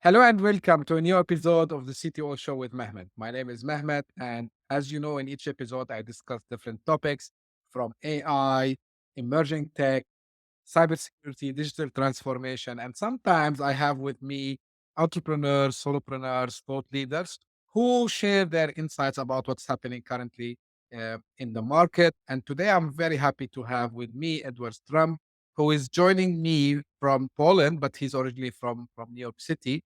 Hello and welcome to a new episode of the CTO Show with Mehmet. My name is Mehmet, and as you know, in each episode, I discuss different topics from AI, emerging tech, cybersecurity, digital transformation, and sometimes I have with me entrepreneurs, solopreneurs, thought leaders who share their insights about what's happening currently in the market. And today I'm very happy to have with me Edward Sturm, who is joining me from Poland, but he's originally from New York City.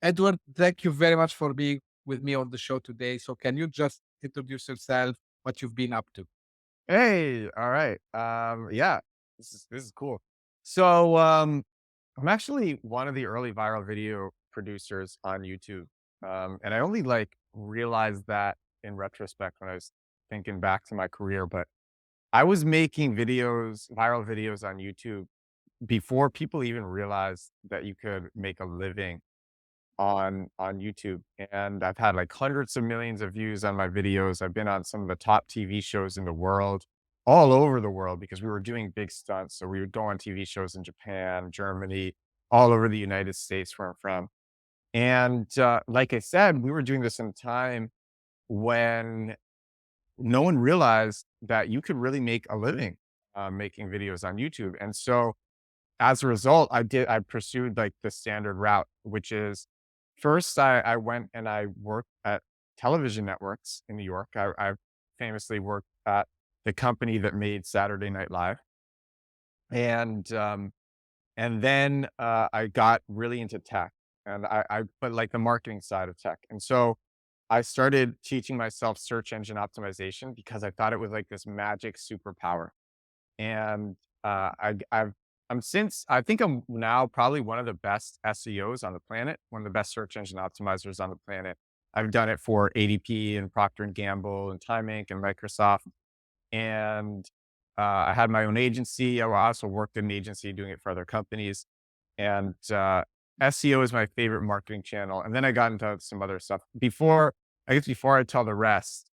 Edward, thank you very much for being with me on the show today. So can you just introduce yourself, what you've been up to? Hey, all right. Yeah, this is cool. So, I'm actually one of the early viral video producers on YouTube. And I only realized that in retrospect when I was thinking back to my career, but I was making videos, viral videos on YouTube before people even realized that you could make a living on YouTube. And I've had like hundreds of millions of views on my videos. I've been on some of the top TV shows in the world, all over the world, because we were doing big stunts. So we would go on TV shows in Japan, Germany, all over the United States where I'm from. And like I said, we were doing this in a time when no one realized that you could really make a living making videos on YouTube. And so as a result, I pursued like the standard route, which is first I went and I worked at television networks in New York. I famously worked at the company that made Saturday Night Live. And and then I got really into tech and but like the marketing side of tech. And so I started teaching myself search engine optimization because I thought it was like this magic superpower. And, I think I'm now probably one of the best SEOs on the planet, one of the best search engine optimizers on the planet. I've done it for ADP and Procter& and Gamble and Time Inc. and Microsoft. And, I had my own agency. I also worked in an agency doing it for other companies. And, SEO is my favorite marketing channel. And then I got into some other stuff. Before I tell the rest,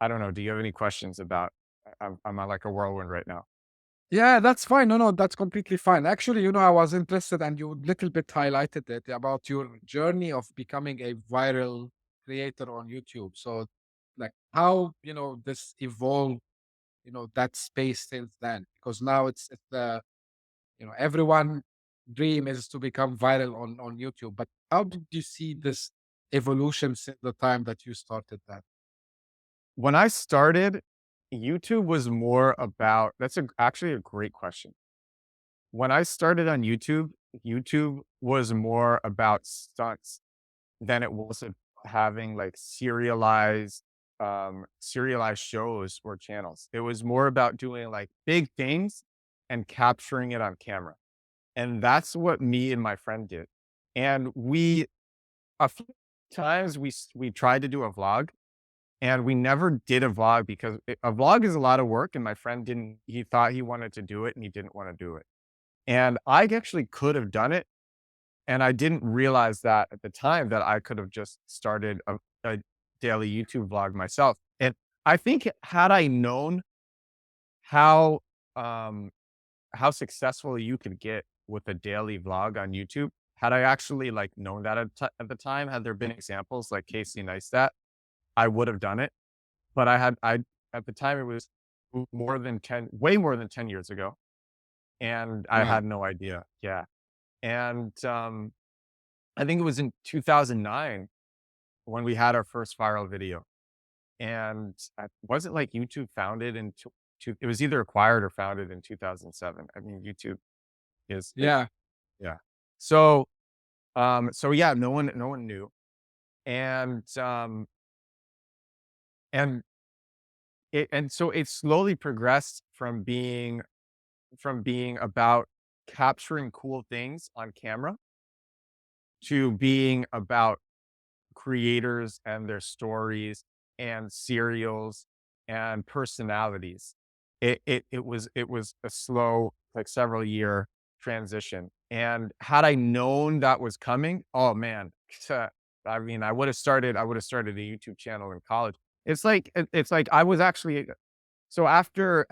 I don't know, do you have any questions about I'm on like a whirlwind right now. Yeah, that's fine. No, that's completely fine. Actually, I was interested and you little bit highlighted it about your journey of becoming a viral creator on YouTube. So, like, how, this evolved, that space since then, because now it's everyone dream is to become viral on YouTube. But how did you see this evolution since the time that you started that? When I started, YouTube was more about actually a great question. When I started on YouTube, YouTube was more about stunts than it was having like serialized shows or channels. It was more about doing like big things and capturing it on camera. And that's what me and my friend did. And a few times we tried to do a vlog. And we never did a vlog because a vlog is a lot of work, and my friend didn't he thought he wanted to do it, and he didn't wanna do it. And I actually could have done it, and I didn't realize that at the time that I could have just started a daily YouTube vlog myself. And I think had I known how, um, how successful you could get with a daily vlog on YouTube, had I actually, like, known that at the time, had there been examples like Casey Neistat, I would have done it. But I at the time, it was way more than 10 years ago, and I Wow. had no idea. Yeah. And, I think it was in 2009 when we had our first viral video, and was it like YouTube founded in it was either acquired or founded in 2007. I mean, YouTube is Yeah. yeah. So, so yeah, no one knew. And, and so it slowly progressed from being about capturing cool things on camera to being about creators and their stories and serials and personalities. It was a slow, like several year transition. And had I known that was coming, oh man, I mean, I would have started a YouTube channel in college. It's like I was actually so after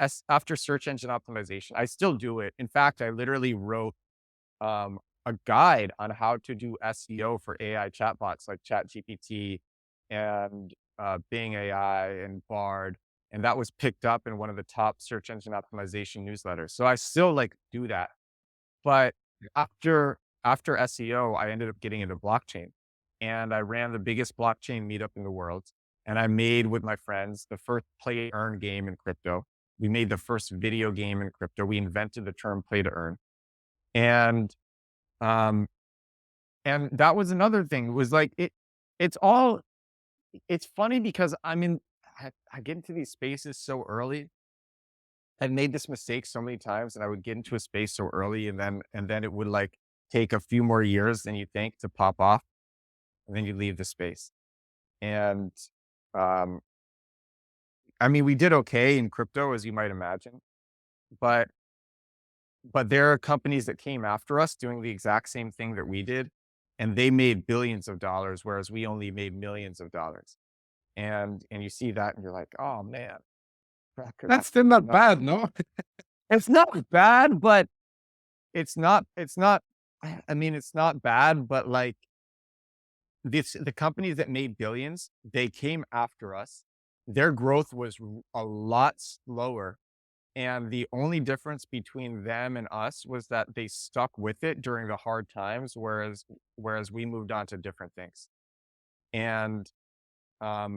search engine optimization, I still do it. In fact, I literally wrote a guide on how to do SEO for AI chatbots like ChatGPT and Bing AI and Bard, and that was picked up in one of the top search engine optimization newsletters. So I still like do that, but after SEO, I ended up getting into blockchain, and I ran the biggest blockchain meetup in the world, and I made with my friends the first play to earn game in crypto. We made the first video game in crypto. We invented the term play to earn, and um, and that was another thing, was like it's all it's funny because I get into these spaces so early. I made this mistake so many times, and I would get into a space so early, and then it would like take a few more years than you think to pop off, and then you leave the space. And um, I mean, we did okay in crypto, as you might imagine, but there are companies that came after us doing the exact same thing that we did, and they made billions of dollars, whereas we only made millions of dollars. And you see that, and you're like, oh man, that could That's still not not. bad, no? It's not bad, but it's not I mean, it's not bad, but, like, the companies that made billions, they came after us. Their growth was a lot slower, and the only difference between them and us was that they stuck with it during the hard times, whereas we moved on to different things. And,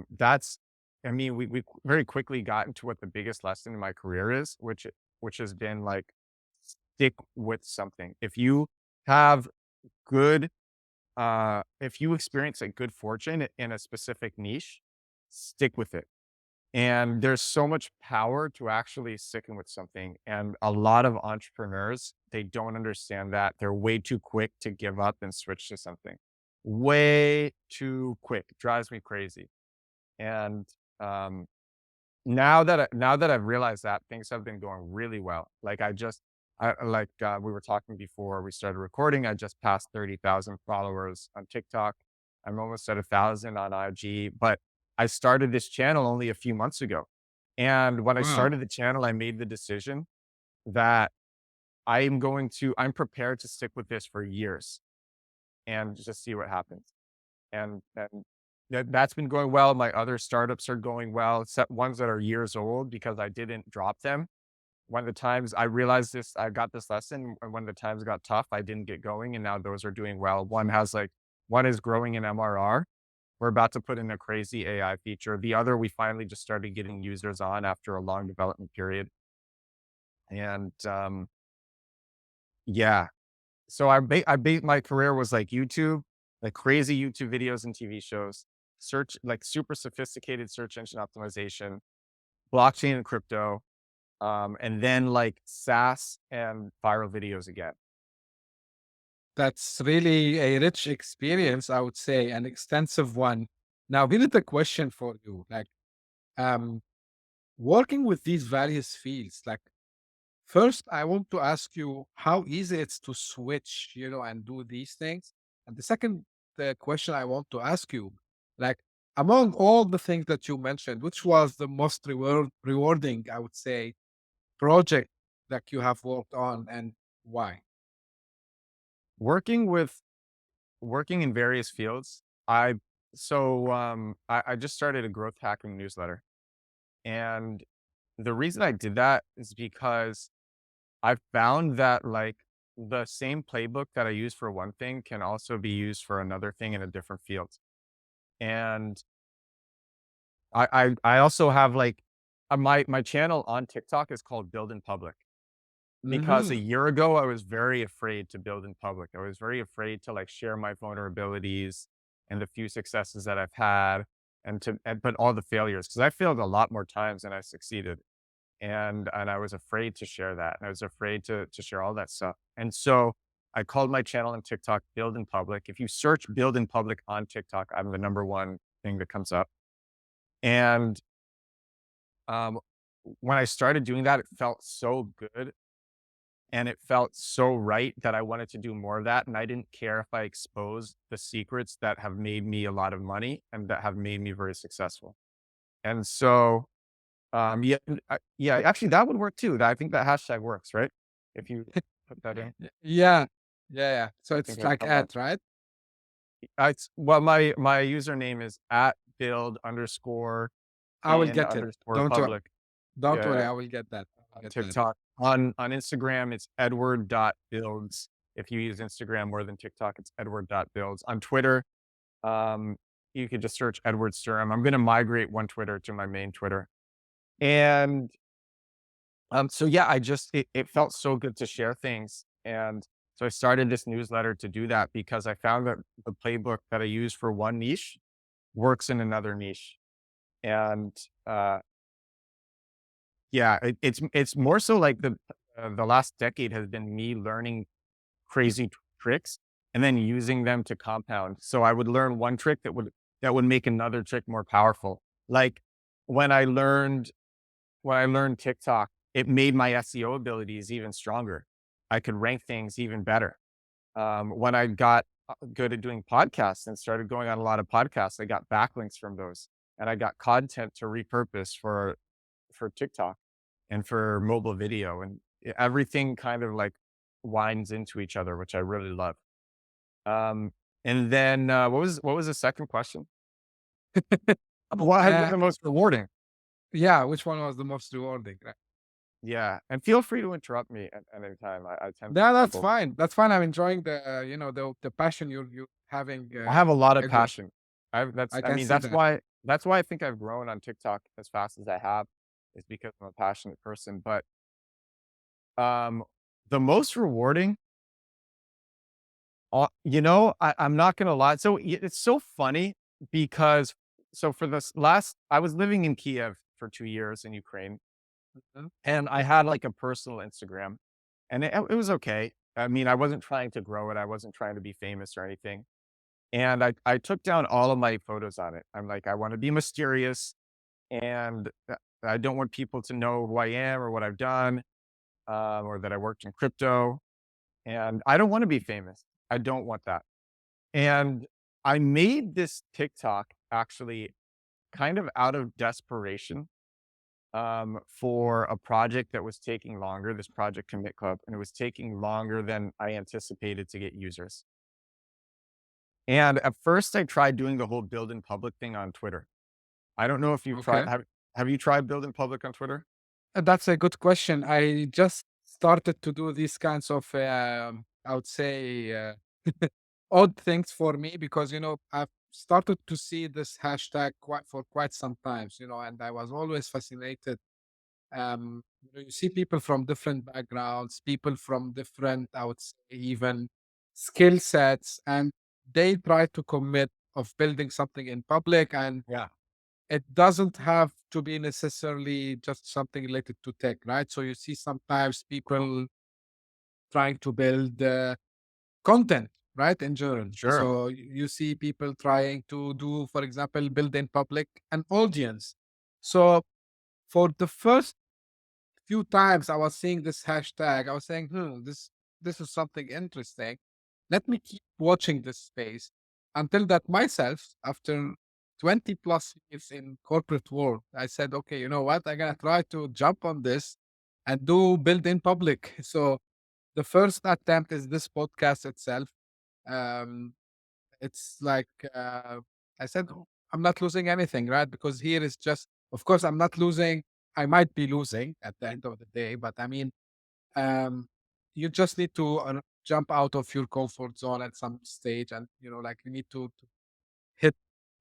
that's I mean, we very quickly got into what the biggest lesson in my career is, which has been, like, stick with something. Have good, if you experience a good fortune in a specific niche, stick with it. And there's so much power to actually sticking with something. And a lot of entrepreneurs, they don't understand that. They're way too quick to give up and switch to something. Way too quick. Drives me crazy. And um, now that I've realized that, things have been going really well. Like we were talking before we started recording, I just passed 30,000 followers on TikTok. I'm almost at 1,000 on IG, but I started this channel only a few months ago. And when I Wow. started the channel, I made the decision that I'm prepared to stick with this for years and just see what happens. And that's been going well. My other startups are going well, except ones that are years old because I didn't drop them. When the times I realized this, I got this lesson, and when the times got tough, I didn't get going, and now those are doing well. One is growing in MRR. We're about to put in a crazy AI feature. The other, we finally just started getting users on after a long development period. And yeah, so my career was like YouTube, like crazy YouTube videos and TV shows, search like super sophisticated search engine optimization, blockchain and crypto, and then like SaaS and viral videos again. That's really a rich experience, I would say, an extensive one. Now, here is the question for you. Like, um, working with these various fields, like, first, I want to ask you how easy it's to switch, and do these things. And the second question I want to ask you, like, among all the things that you mentioned, which was the most rewarding, I would say, project that you have worked on, and why? Working with working in various fields, I just started a growth hacking newsletter. And the reason I did that is because I found that like the same playbook that I use for one thing can also be used for another thing in a different field. And I also have like my channel on TikTok is called Build in Public, because a Hmm. year ago I was very afraid to build in public. I was very afraid to like share my vulnerabilities and the few successes that I've had, but all the failures, because I failed a lot more times than I succeeded. And I was afraid to share that. And I was afraid to share all that stuff. And so I called my channel on TikTok Build in Public. If you search Build in Public on TikTok, I'm the number one thing that comes up. And um, when I started doing that, it felt so good and it felt so right that I wanted to do more of that. And I didn't care if I exposed the secrets that have made me a lot of money and that have made me very successful. And so, yeah, actually, that would work too. I think that hashtag works, right? If you put that in. Yeah. Yeah, yeah. So I it's think I've like come on. at, right? Well, my username is at build underscore I will in get it. underscore public. Don't worry, Yeah, I will get that. I'll on get that. TikTok. On Instagram, it's Edward.builds. If you use Instagram more than TikTok, it's Edward.builds. On Twitter, um, you could just search Edward Sturm. I'm gonna migrate one Twitter to my main Twitter. And so yeah, it felt so good to share things. And so I started this newsletter to do that because I found that the playbook that I use for one niche works in another niche. And uh, yeah, it's more so like the last decade has been me learning crazy tricks and then using them to compound. So I would learn one trick that would make another trick more powerful. Like when I learned when I learned TikTok, it made my SEO abilities even stronger. I could rank things even better. When I got good at doing podcasts and started going on a lot of podcasts, I got backlinks from those, and I got content to repurpose for TikTok and for mobile video, and everything kind of like winds into each other, which I really love. Um, and then what was the second question? What has been Uh, the most rewarding? yeah, which one was the most rewarding? Right. Yeah, and feel free to interrupt me at any time. I tend to Yeah, that's ramble. fine. That's fine. I'm enjoying the, the passion you're having, I have a lot of Edward. passion. I I can mean, see that. that's why I think I've grown on TikTok as fast as I have, is because I'm a passionate person. But um, the most rewarding, I'm not gonna lie. So it's so funny because so for this last, I was living in Kiev for 2 years in Ukraine, Mhm. and I had like a personal Instagram, and it was okay. I mean, I wasn't trying to grow it. I wasn't trying to be famous or anything. And I took down all of my photos on it. I'm like, I want to be mysterious, and I don't want people to know who I am or what I've done, or that I worked in crypto. And I don't want to be famous. I don't want that. And I made this TikTok actually kind of out of desperation, for a project that was taking longer, this project Commit Club, and it was taking longer than I anticipated to get users. And at first, I tried doing the whole build in public thing on Twitter. I don't know if you've tried Okay. have you tried build in public on Twitter? That's a good question. I just started to do these kinds of, I would say, odd things for me because, I've started to see this hashtag quite some times, and I was always fascinated. You see people from different backgrounds, people from different, I would say, even skill sets, and they try to commit of building something in public, and Yeah. it doesn't have to be necessarily just something related to tech, right? So you see sometimes people trying to build content, right, in general. Sure. So you see people trying to do, for example, build in public an audience. So for the first few times I was seeing this hashtag, I was saying, this is something interesting. Let me keep watching this space until that myself, after 20 plus years in corporate world, I said, okay, you know what? I'm gonna try to jump on this and do build in public. So the first attempt is this podcast itself. Um, it's like I said, I'm not losing anything, right? Because here is just, of course, I'm not losing. I might be losing at the end of the day, but I mean, um, you just need to jump out of your comfort zone at some stage, and like you need to hit,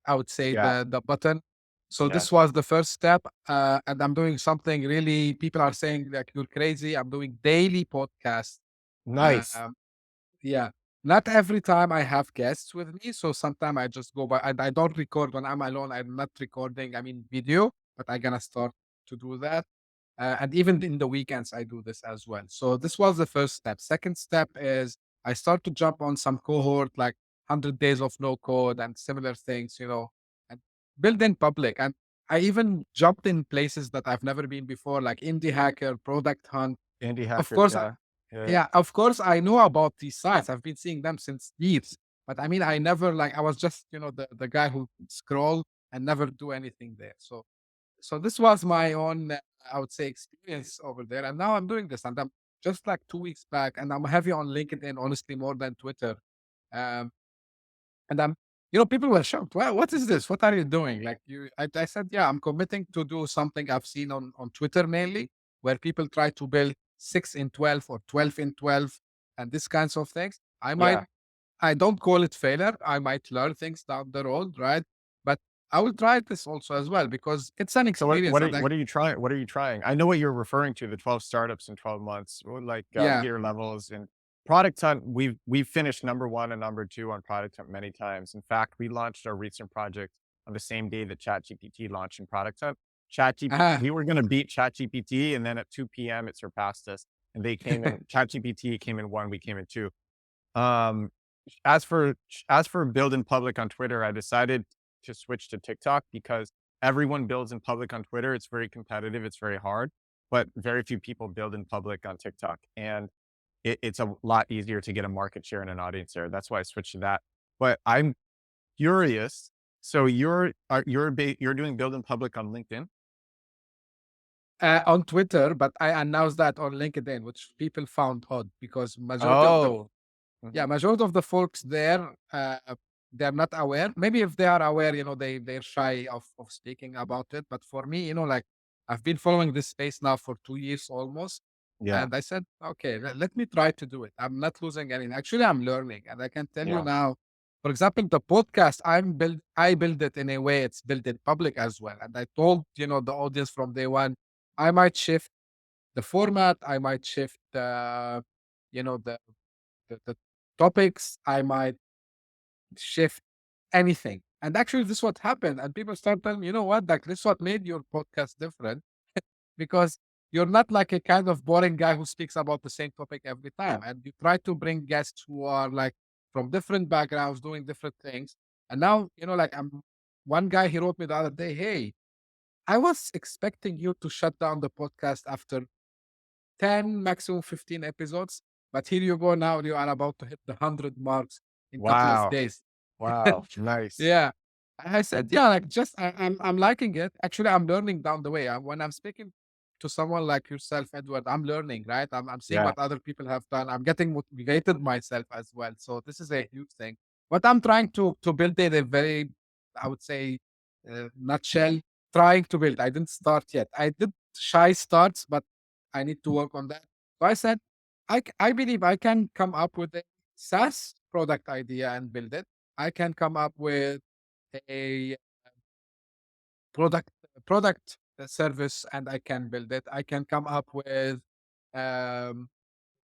I would say, Yeah. the button. So Yeah. this was the first step, and I'm doing something really. People are saying like you're crazy. I'm doing daily podcasts. Nice. Um, yeah. Not every time I have guests with me. So sometimes I just go by and I don't record when I'm alone. I'm not recording, I mean, video, but I'm gonna start to do that. And even in the weekends, I do this as well. So this was the first step. Second step is I start to jump on some cohort like 100 days of no code and similar things, and build in public. And I even jumped in places that I've never been before, like Indie Hacker, Product Hunt. Indie Of hackers, course, yeah. Yeah. yeah, of course, I know about these sites. I've been seeing them since years. But I mean, I never like I was just, the guy who scroll and never do anything there. So this was my own, I would say, experience over there. And now I'm doing this and I'm just like 2 weeks back, and I'm heavy on LinkedIn, honestly, more than Twitter. Um, and people were shocked. Well, what is this? What are you doing? Like I said, yeah, I'm committing to do something I've seen on Twitter mainly, where people try to build 6 in 12 or 12 in 12 and these kinds of things. Yeah. I don't call it failure. I might learn things down the road, right? But I will try this also as well because it's an So experience. And what are you trying? What are you trying? I know what you're referring to, the 12 startups in 12 months, or like yeah, gear levels and Product Hunt. We've finished number one and number two on Product Hunt many times. In fact, we launched our recent project on the same day that ChatGPT launched in Product Hunt. ChatGPT, ah, we were going to beat ChatGPT, and then at 2 p.m. it surpassed us. And they came in. ChatGPT came in one, we came in two. Um, as for build in public on Twitter, I decided to switch to TikTok because everyone builds in public on Twitter. It's very competitive. It's very hard, but very few people build in public on TikTok, and it's a lot easier to get a market share and an audience there. That's why I switched to that. But I'm curious. So you're doing build in public on LinkedIn? on Twitter, but I announced that on LinkedIn, which people found odd because Oh, yeah, mhm. majority of the folks there, they're not aware. Maybe if they are aware, they're shy of speaking about it. But for me, like I've been following this space now for 2 years almost, Yeah, and I said, okay, let me try to do it. I'm not losing anything. Actually, I'm learning, and I can tell you yeah. now. For example, the podcast I build it in a way it's built in public as well. And I told the audience from day one, I might shift the format, I might shift you know the the topics, I might shift anything. And actually, this is what happened. And people start telling me, you know what, like this is what made your podcast different because you're not like a kind of boring guy who speaks about the same topic every time. And you try to bring guests who are like from different backgrounds, doing different things. And now, like one guy, he wrote me the other day, hey, I was expecting you to shut down the podcast after 10, maximum 15 episodes. But here you go now, you are about to hit the 100 marks in a couple of Wow, days. wow, nice. Yeah. I said, yeah, like just I'm liking it. Actually, I'm learning down the way. When I'm speaking to someone like yourself, Edward, I'm learning, right? I'm seeing Yeah. what other people have done. I'm getting motivated myself as well. So this is a huge thing. What I'm trying to build in a very, I would say, nutshell, trying to build. I didn't start yet. I did shy starts, but I need to work on that. So I said, I believe I can come up with a SaaS product idea and build it. I can come up with a product service and I can build it. I can come up with um,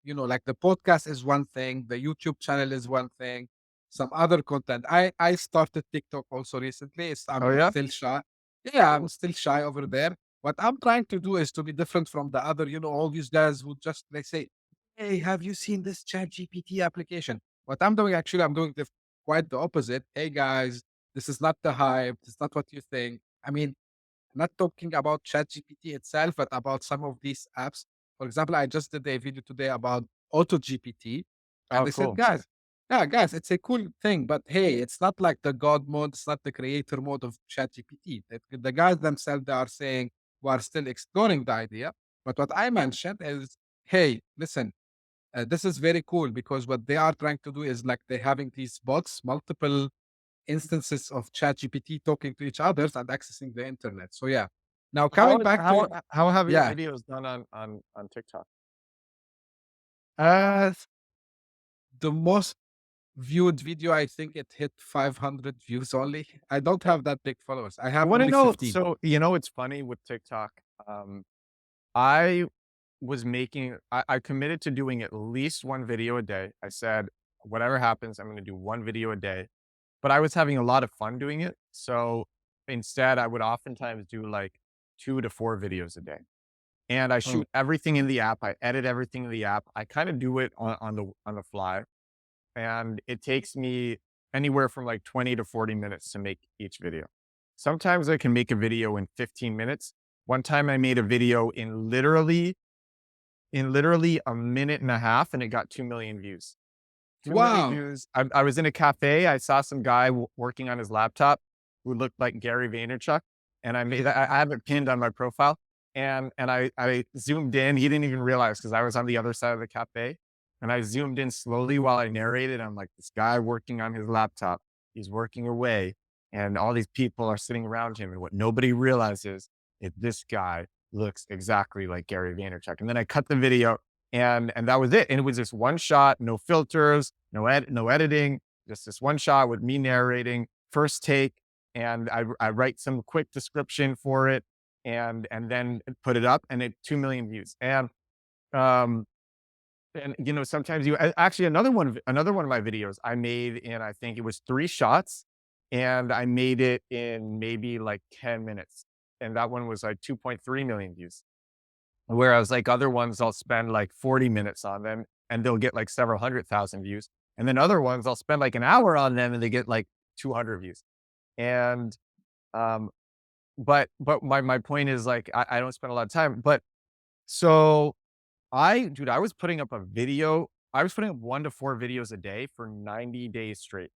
like the podcast is one thing, the YouTube channel is one thing, some other content. I started TikTok also recently. I'm Oh, yeah? still shy. Yeah, I'm still shy over there. What I'm trying to do is to be different from the other, all these guys who just they say, "Hey, have you seen this Chat GPT application?" What I'm doing actually, I'm doing quite the opposite. Hey guys, this is not the hype. It's not what you think. I mean, not talking about ChatGPT itself, but about some of these apps. For example, I just did a video today about AutoGPT, and Oh, they said, cool. guys, yeah, guys, it's a cool thing, but hey, it's not like the God mode, it's not the creator mode of ChatGPT. The guys themselves, they are saying we are still exploring the idea. But what I mentioned is, hey, listen, this is very cool because what they are trying to do is like they're having these bots, multiple instances of ChatGPT talking to each others and accessing the internet. So yeah. Now How coming back to how have your yeah, videos done on TikTok? uh, the most viewed video, I think it hit 500 views only. I don't have that big followers. I I have wanna only know, 15. so, it's funny with TikTok. I was making I committed to doing at least 1 video a day. I said, "Whatever happens, I'm gonna do 1 video a day." But I was having a lot of fun doing it, so instead, I would oftentimes do, like, 2 to 4 videos a day. And I Oh, shoot everything in the app, I edit everything in the app, I kinda do it on the fly, and it takes me anywhere from, like, 20 to 40 minutes to make each video. Sometimes I can make a video in 15 minutes. One time I made a video in literally a minute and a half, and it got 2,000,000 views. 2,000,000 wow. views. I was in a cafe, I saw some guy working on his laptop who looked like Gary Vaynerchuk, and I have it pinned on my profile. And I zoomed in. He didn't even realize because I was on the other side of the cafe, and I zoomed in slowly while I narrated. I'm like, this guy working on his laptop, he's working away, and all these people are sitting around him. And what nobody realizes is this guy looks exactly like Gary Vaynerchuk. And then I cut the video, and that was it. And it was just one shot, no filters, no editing, just this one shot with me narrating, first take, and I write some quick description for it, and then put it up, and it 2 million views. Um and sometimes actually another one of my videos I made in, I think it was 3 shots, and I made it in maybe like 10 minutes, and that one was like 2.3 million views. Whereas like other ones, I'll spend like 40 minutes on them, and they'll get like several 100,000 views. And then other ones, I'll spend like an hour on them, and they get like 200 views. And um, but my point is, like, I don't spend a lot of time. But so I was putting up a video. I was putting up 1 to 4 videos a day for 90 days straight,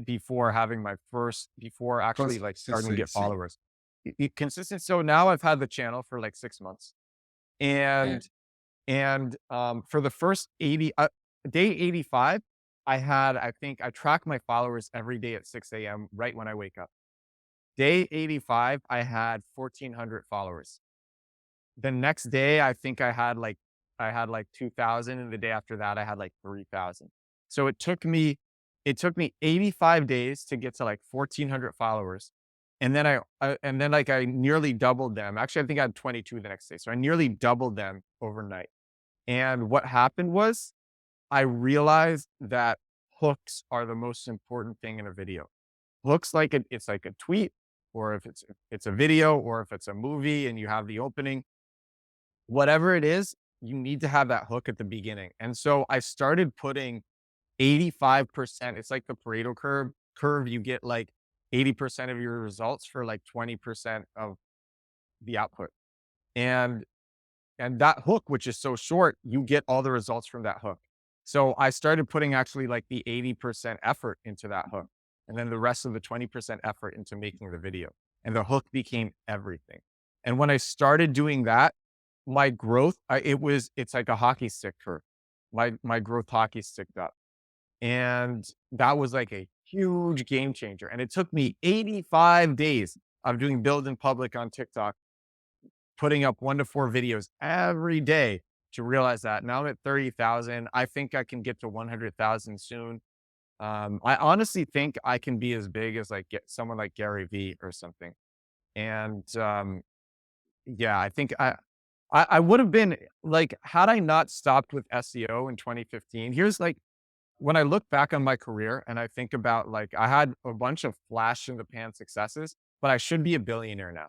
before having my first, before actually like starting to get Consistency. followers. Consistent. So now I've had the channel for like 6 months, Yeah. and for the first 80, day 85, I think I track my followers every day at 6 a.m. right when I wake up. Day 85, I had 1,400 followers. The next day, I think I had like 2,000, and the day after that, I had like 3,000. So it took me 85 days to get to like 1,400 followers, and then like I nearly doubled them. Actually, I think I had 22 the next day, so I nearly doubled them overnight. And what happened was, I realized that hooks are the most important thing in a video. Hooks, like it's like a tweet, or if it's a video, or if it's a movie and you have the opening, whatever it is, you need to have that hook at the beginning. And so I started putting 85%. It's like the Pareto curve. You get like 80% of your results for like 20% of the output. And and that hook, which is so short, you get all the results from that hook. So I started putting actually like the 80% effort into that hook, and then the rest of the 20% effort into making the video. And the hook became everything. And when I started doing that, my growth, it's like a hockey stick curve. My growth hockey sticked up. And that was like a huge game changer. And it took me 85 days of doing build in public on TikTok, putting up 1 to 4 videos every day, to realize that. Now I'm at 30,000. I think I can get to 100,000 soon. I honestly think I can be as big as like get someone like Gary V or something. And yeah, I think I would have been like, had I not stopped with SEO in 2015. Here's like, when I look back on my career and I think about, like, I had a bunch of flash in the pan successes, but I should be a billionaire now.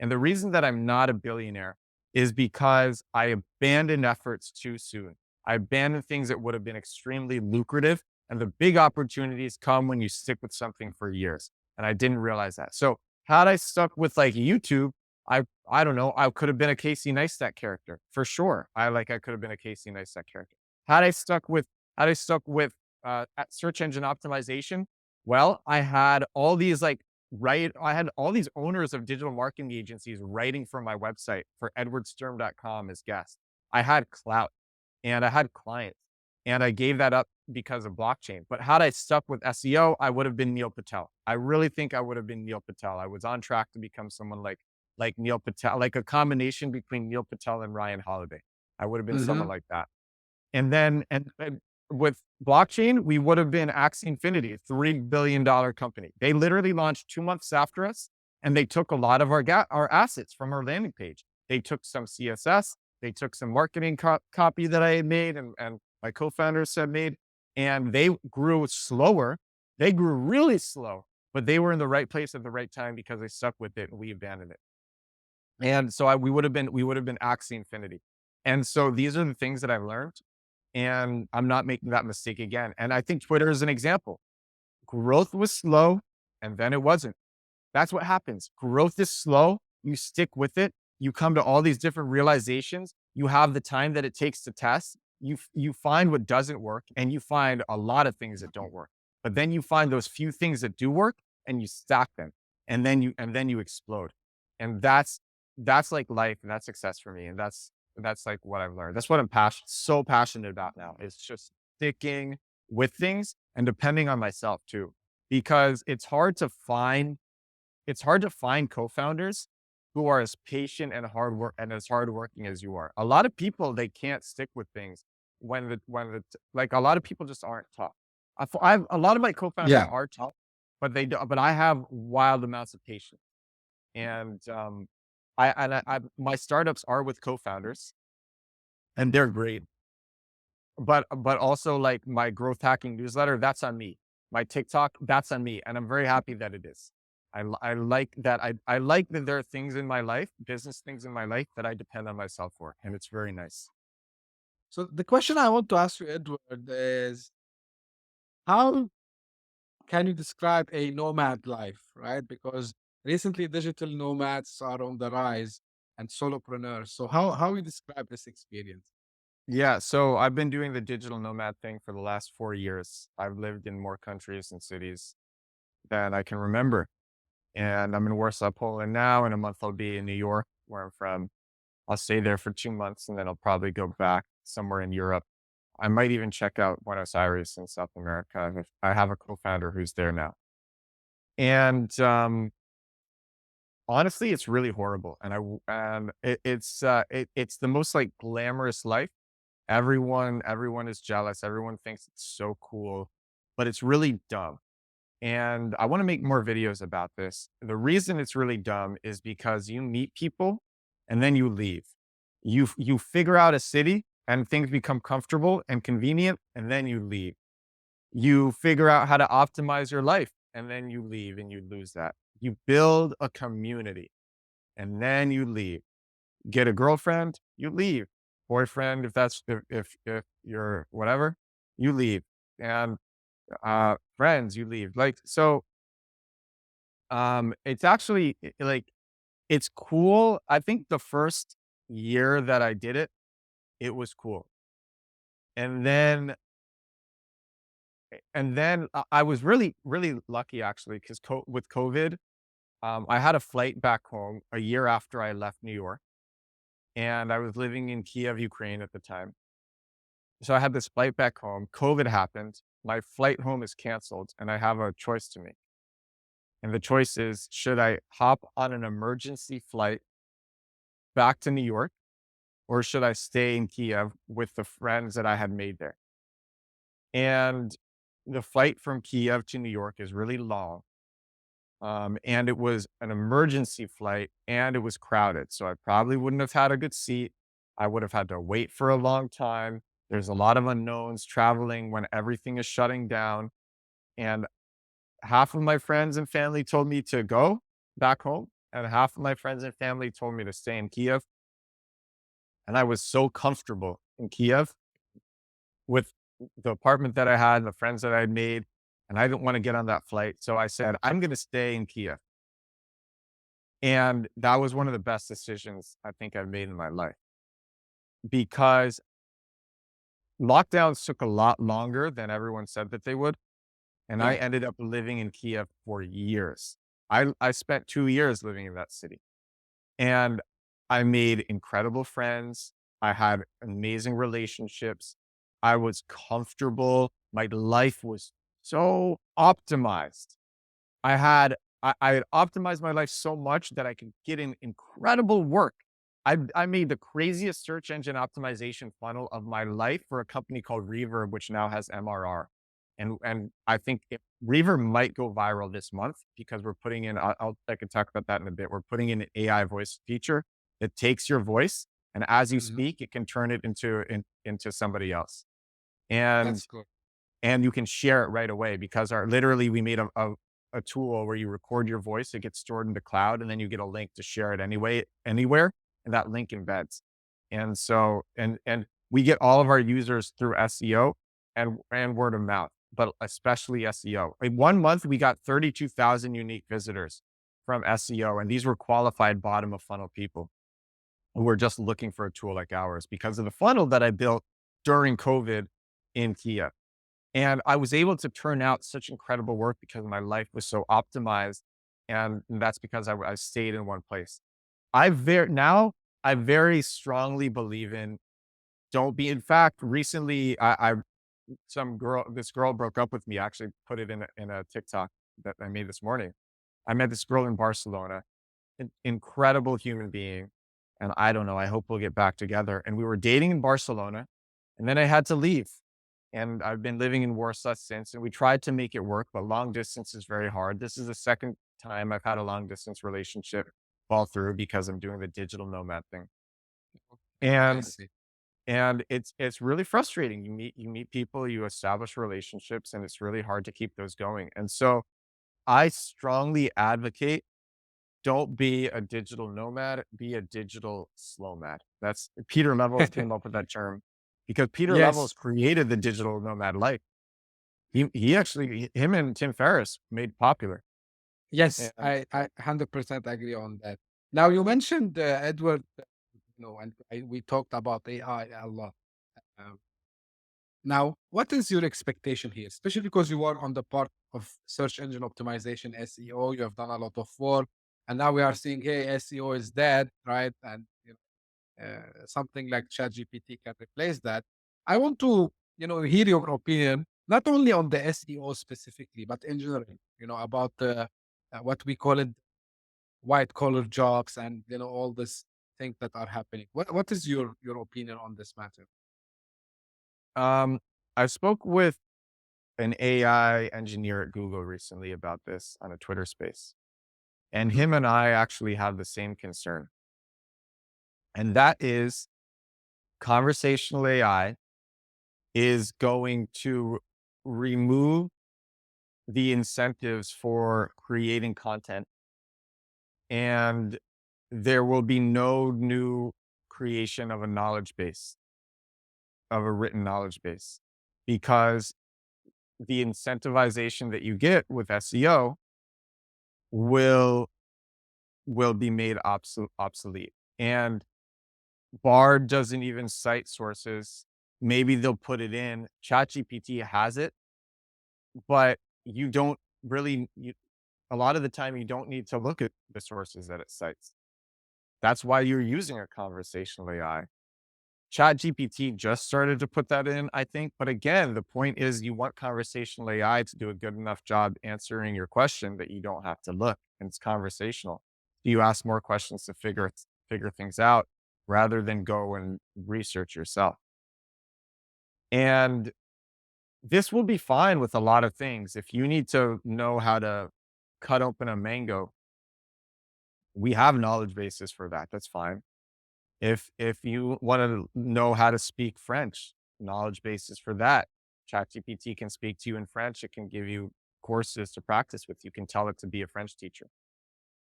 And the reason that I'm not a billionaire is because I abandoned efforts too soon. I abandoned things that would have been extremely lucrative. And the big opportunities come when you stick with something for years. And I didn't realize that. So had I stuck with like YouTube, I don't know, I could have been a Casey Neistat character for sure. I could have been a Casey Neistat character. Had I stuck with at search engine optimization, well, I had all these owners of digital marketing agencies writing for my website, for edwardsturm.com, as guests. I had clout, and I had clients, and I gave that up because of blockchain. But had I stuck with SEO, I would have been Neil Patel. I really think I would have been Neil Patel. I was on track to become someone like Neil Patel, like a combination between Neil Patel and Ryan Holiday. I would have been someone Mhm. like that. And then and with blockchain, we would have been Axie Infinity, a $3 billion company. They literally launched 2 months after us, and they took a lot of our assets from our landing page. They took some CSS, they took some marketing copy that I had made, and my co-founders had made, and they grew slower. They grew really slow, but they were in the right place at the right time because they stuck with it, and we abandoned it. And so we would have been Axie Infinity. And so these are the things that I've learned, and I'm not making that mistake again. And I think Twitter is an example. Growth was slow, and then it wasn't. That's what happens. Growth is slow. You stick with it. You come to all these different realizations. You have the time that it takes to test. You find what doesn't work, and you find a lot of things that don't work. But then you find those few things that do work, and you stack them, and then you explode. And that's like life and that's success for me. And that's like what I've learned. That's what I'm so passionate about now. It's just sticking with things and depending on myself too, because it's hard to find co-founders who are as patient and as hardworking as you are. A lot of people, they can't stick with things like a lot of people just aren't tough. I've a lot of my co-founders Yeah. are tough, but they do, but I have wild amounts of patience. And I my startups are with co-founders and they're great. But also like my growth hacking newsletter, that's on me. My TikTok, that's on me, and I'm very happy that it is. I like that I like that there are things in my life, business things in my life that I depend on myself for, and it's very nice. So the question I want to ask you, Edward, is how can you describe a nomad life, right? Because recently digital nomads are on the rise and solopreneurs. So how you describe this experience? Yeah, so I've been doing the digital nomad thing for the last 4 years. I've lived in more countries and cities than I can remember, and I'm in Warsaw, Poland now. In a month, I'll be in New York, where I'm from. I'll stay there for 2 months, and then I'll probably go back somewhere in Europe. I might even check out Buenos Aires in South America. I have a co-founder who's there now. And, honestly, it's really horrible, and it's the most, like, glamorous life. Everyone is jealous, everyone thinks it's so cool, but it's really dumb. And I wanna make more videos about this. The reason it's really dumb is because you meet people and then you leave. You figure out a city and things become comfortable and convenient, and then you leave. You figure out how to optimize your life, and then you leave and you lose that. You build a community, and then you leave. Get a girlfriend, you leave. Boyfriend, if you're whatever, you leave. And, friends, you leave. Like, so it's actually like it's cool. I think the first year that I did it, it was cool. And then I was really, really lucky actually because with COVID, I had a flight back home a year after I left New York, and I was living in Kiev, Ukraine at the time. So I had this flight back home. COVID happened. My flight home is canceled, and I have a choice to make. And the choice is, should I hop on an emergency flight back to New York, or should I stay in Kiev with the friends that I had made there? And the flight from Kiev to New York is really long. And it was an emergency flight and it was crowded. So I probably wouldn't have had a good seat. I would have had to wait for a long time. There's a lot of unknowns traveling when everything is shutting down. And half of my friends and family told me to go back home, and half of my friends and family told me to stay in Kiev. And I was so comfortable in Kiev with the apartment that I had and the friends that I had made, and I didn't want to get on that flight. So I said, I'm going to stay in Kiev. And that was one of the best decisions I think I've made in my life because lockdowns took a lot longer than everyone said that they would. And I Yeah. ended up living in Kiev for years. I spent 2 years living in that city. And I made incredible friends. I had amazing relationships. I was comfortable. My life was so optimized. I had optimized my life so much that I could get in incredible work. I made the craziest search engine optimization funnel of my life for a company called Reverb, which now has MRR. And I think Reverb might go viral this month because we're putting in, I can talk about that in a bit. We're putting in an AI voice feature that takes your voice, and as you Mhm. speak, it can turn it into somebody else. And That's cool. and you can share it right away because our literally we made a tool where you record your voice, it gets stored in the cloud, and then you get a link to share it anyway anywhere, and that link embeds. And so and we get all of our users through SEO and word of mouth, but especially SEO. In 1 month, we got 32,000 unique visitors from SEO, and these were qualified bottom of funnel people who were just looking for a tool like ours because of the funnel that I built during COVID in Kiev. And I was able to turn out such incredible work because my life was so optimized. And that's because I stayed in one place. I very strongly believe in don't be. In fact, recently this girl broke up with me. I actually put it in a TikTok that I made this morning. I met this girl in Barcelona, an incredible human being, and I don't know, I hope we'll get back together, and we were dating in Barcelona, and then I had to leave, and I've been living in Warsaw since, and we tried to make it work, but long distance is very hard. This is the second time I've had a long distance relationship fall through because I'm doing the digital nomad thing, I and see. it's really frustrating. You meet people, you establish relationships, and it's really hard to keep those going, and so I strongly advocate don't be a digital nomad, be a digital slow mad. That's Peter Levels came up with that term because Peter Levels Yes. created the digital nomad life. He actually him and Tim Ferriss made popular. Yes, And I 100% agree on that. Now you mentioned Edward, and we talked about AI a lot. Um, Now, what is your expectation here, especially because you are on the part of search engine optimization, SEO? You have done a lot of work, and now we are seeing, hey, SEO is dead, right? And something like ChatGPT can replace that. I want to, hear your opinion not only on the SEO specifically, but in general, about what we call it white collar jobs and all this things that are happening. What is your opinion on this matter? um, I spoke with an AI engineer at Google recently about this on a Twitter space. And Mhm. him and I actually have the same concern. And that is conversational AI is going to remove the incentives for creating content, and there will be no new creation of a knowledge base, of a written knowledge base, because the incentivization that you get with SEO will be made obsolete. And Bard doesn't even cite sources. Maybe they'll put it in. ChatGPT has it, but you don't really a lot of the time you don't need to look at the sources that it cites. That's why you're using a conversational AI. ChatGPT just started to put that in, I think. But again, the point is you want conversational AI to do a good enough job answering your question that you don't have to look, and it's conversational. You ask more questions to figure things out rather than go and research yourself. And this will be fine with a lot of things. If you need to know how to cut open a mango, we have knowledge bases for that. That's fine. If you want to know how to speak French, knowledge bases for that. ChatGPT can speak to you in French. It can give you courses to practice with. You can tell it to be a French teacher.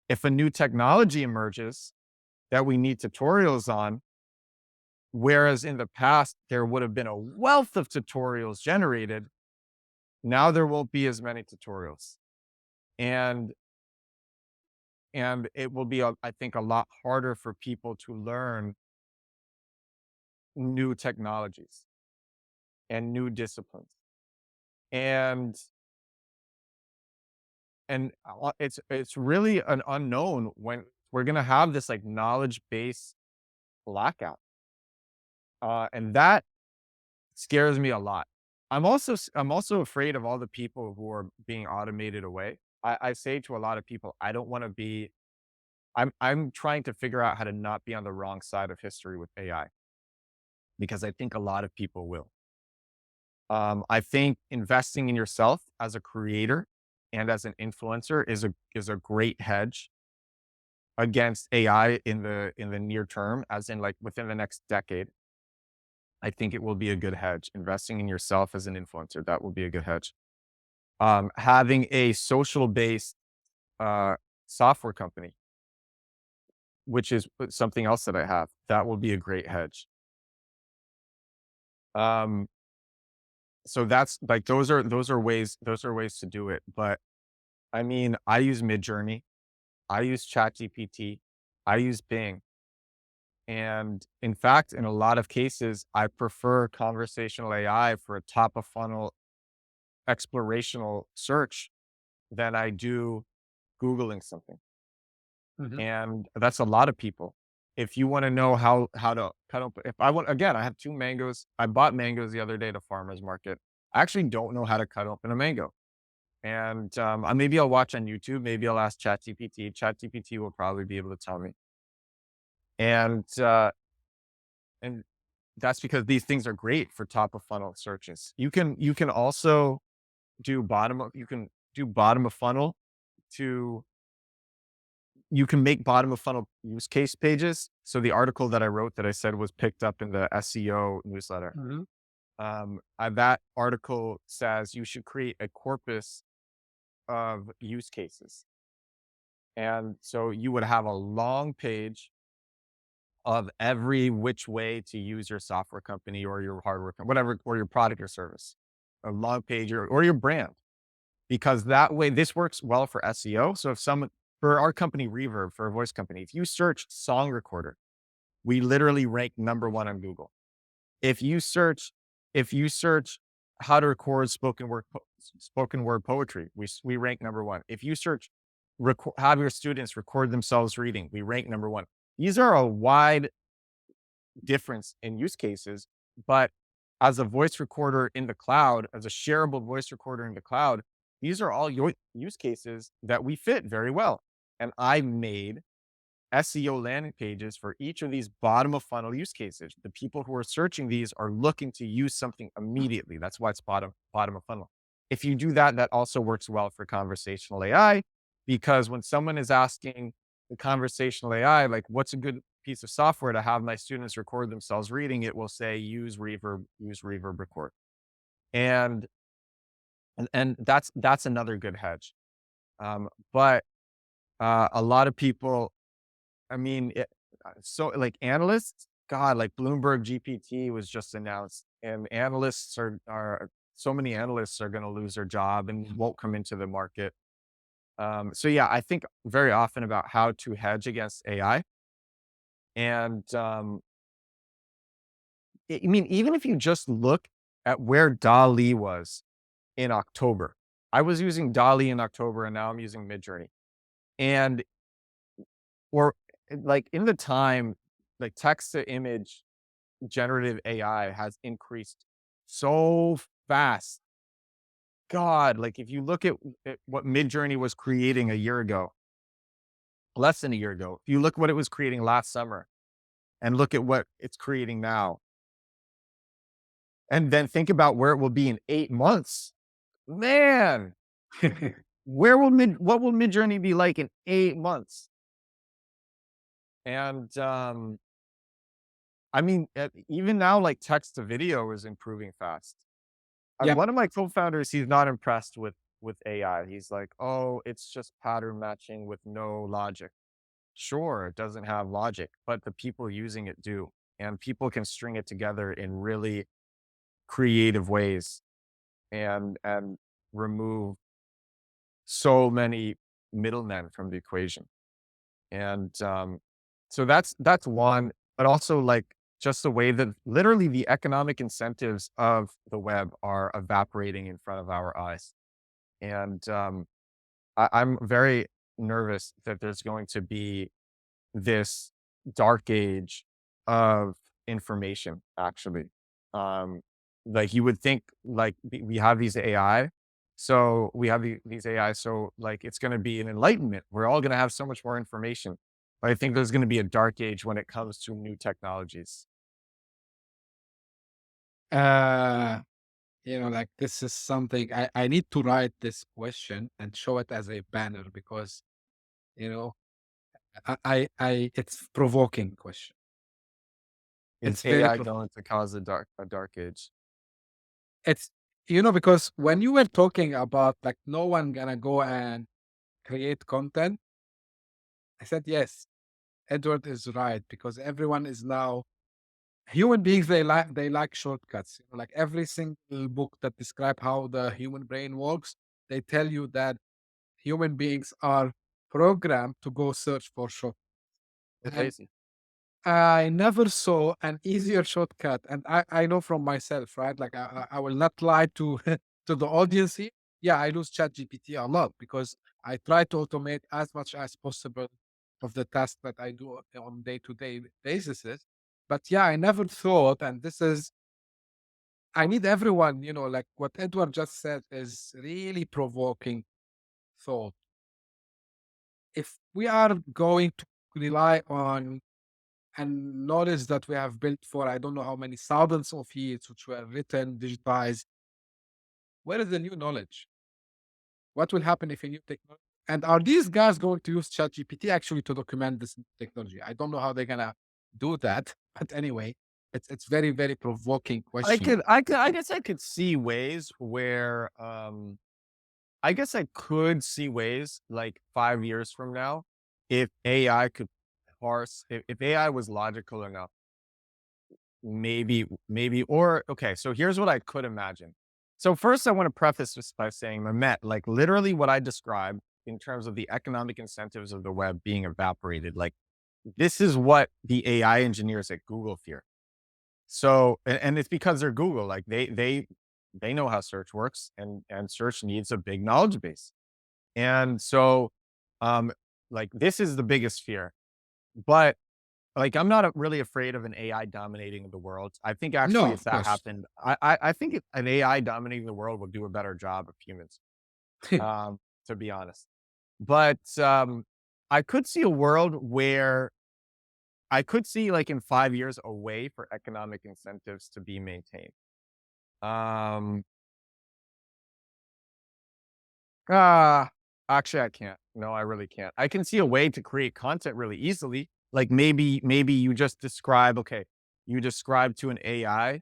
If a new technology emerges that we need tutorials on, whereas in the past there would have been a wealth of tutorials generated, now there won't be as many tutorials. And it will be, I think, a lot harder for people to learn new technologies and new disciplines. And it's really an unknown when we're gonna have this like knowledge base blackout. And that scares me a lot. I'm also afraid of all the people who are being automated away. I say to a lot of people, I don't want to be. I'm trying to figure out how to not be on the wrong side of history with AI because I think a lot of people will. I think investing in yourself as a creator and as an influencer is a great hedge against AI in the near term, as in like within the next decade. I think it will be a good hedge. Investing in yourself as an influencer, that will be a good hedge. Having a social based uh, software company, which is something else that I have, that will be a great hedge. Um, so that's like those are ways to do it. But I mean, I use Midjourney, I use ChatGPT, I use Bing. And in fact, in a lot of cases, I prefer conversational AI for a top of funnel explorational search than I do Googling something. Mhm. and that's a lot of people. If you wanna know how to cut up if I want again, I have 2 mangoes. I bought mangoes the other day at a farmer's market. I actually don't know how to cut open a mango, and, maybe I'll watch on YouTube, maybe I'll ask ChatGPT. ChatGPT will probably be able to tell me, and, and that's because these things are great for top of funnel searches. You can also you can do bottom of funnel to you can make bottom of funnel use case pages. So the article that I wrote that I said was picked up in the SEO newsletter. Mhm. That article says you should create a corpus of use cases. And so you would have a long page of every which way to use your software company or your hardware, whatever, or your product or service, a long page or your brand, because that way this works well for SEO. So if someone, for our company Reverb, for a voice company, if you search song recorder, we literally rank number one on Google. If you search, if you search how to record spoken word poetry, we rank number one. If you search have your students record themselves reading, we rank number one. These are a wide difference in use cases, but as a voice recorder in the cloud, as a shareable voice recorder in the cloud, these are all your use cases that we fit very well. And I made SEO landing pages for each of these bottom of funnel use cases. The people who are searching these are looking to use something immediately. That's why it's bottom of funnel. If you do that, that also works well for conversational AI, because when someone is asking the conversational AI, like, what's a good piece of software to have my students record themselves reading, it will say use Reverb record. And and that's another good hedge. But a lot of people, I mean, so like analysts, God, like Bloomberg GPT was just announced, and analysts are so many analysts are going to lose their job and won't come into the market. So yeah, I think very often about how to hedge against AI. And I mean, even if you just look at where DALI was in October, I was using DALI in October, and now I'm using Midjourney, and or like in the time, like text to image generative AI has increased so fast. God, like if you look at what Midjourney was creating a year ago, less than a year ago, if you look what it was creating last summer and look at what it's creating now, and then think about where it will be in 8 months, man, what will Midjourney be like in 8 months? And I mean, even now, like text to video is improving fast. Yep. One of my co-founders, he's not impressed with AI. He's like, "Oh, it's just pattern matching with no logic." Sure, it doesn't have logic, but the people using it do, and people can string it together in really creative ways and remove so many middlemen from the equation. And so that's one, but also like just the way that literally the economic incentives of the web are evaporating in front of our eyes. And I'm very nervous that there's going to be this dark age of information, actually. Um, like you would think, like we have these AI, so we have these AI, so like it's going to be an enlightenment. We're all going to have so much more information. But I think there's going to be a dark age when it comes to new technologies. Uh, like this is something I need to write this question and show it as a banner because, you know, it's provoking question. Is It's very, AI going to cause a dark age? it's, because when you were talking about like no one gonna go and create content, I said, yes, Edward is right because everyone is now human beings. They like shortcuts. Like every single book that describe how the human brain works, they tell you that human beings are programmed to go search for shortcuts. We're And lazy. I never saw an easier shortcut. And I know from myself, right? Like I will not lie to to the audience here. Yeah, I use ChatGPT a lot because I try to automate as much as possible of the task that I do on day-to-day basis. But yeah, I never thought, and this is I need everyone, like what Edward just said is really provoking thought. If we are going to rely on and knowledge that we have built for I don't know how many thousands of years, which were written, digitized, where is the new knowledge? What will happen if a new technology? And are these guys going to use ChatGPT actually to document this technology? I don't know how they're gonna do that, but anyway, it's very very provoking question. I guess I could see ways where, I guess I could see ways like 5 years from now, if AI could parse if AI was logical enough, maybe or okay, so here's what I could imagine. So first I want to preface this by saying, Mehmet, like literally what I described in terms of the economic incentives of the web being evaporated, like this is what the AI engineers at Google fear. So, and it's because they're Google, like they know how search works, and search needs a big knowledge base. And so, um, like this is the biggest fear. But like I'm not really afraid of an AI dominating the world. I think No, actually, if of that course. happened, I think an AI dominating the world would do a better job of humans. To be honest, but I could see a world where I could see like in 5 years a way for economic incentives to be maintained. Um, ah, actually, I can't. No, I really can't. I can see a way to create content really easily. Like maybe you just describe, okay, you describe to an AI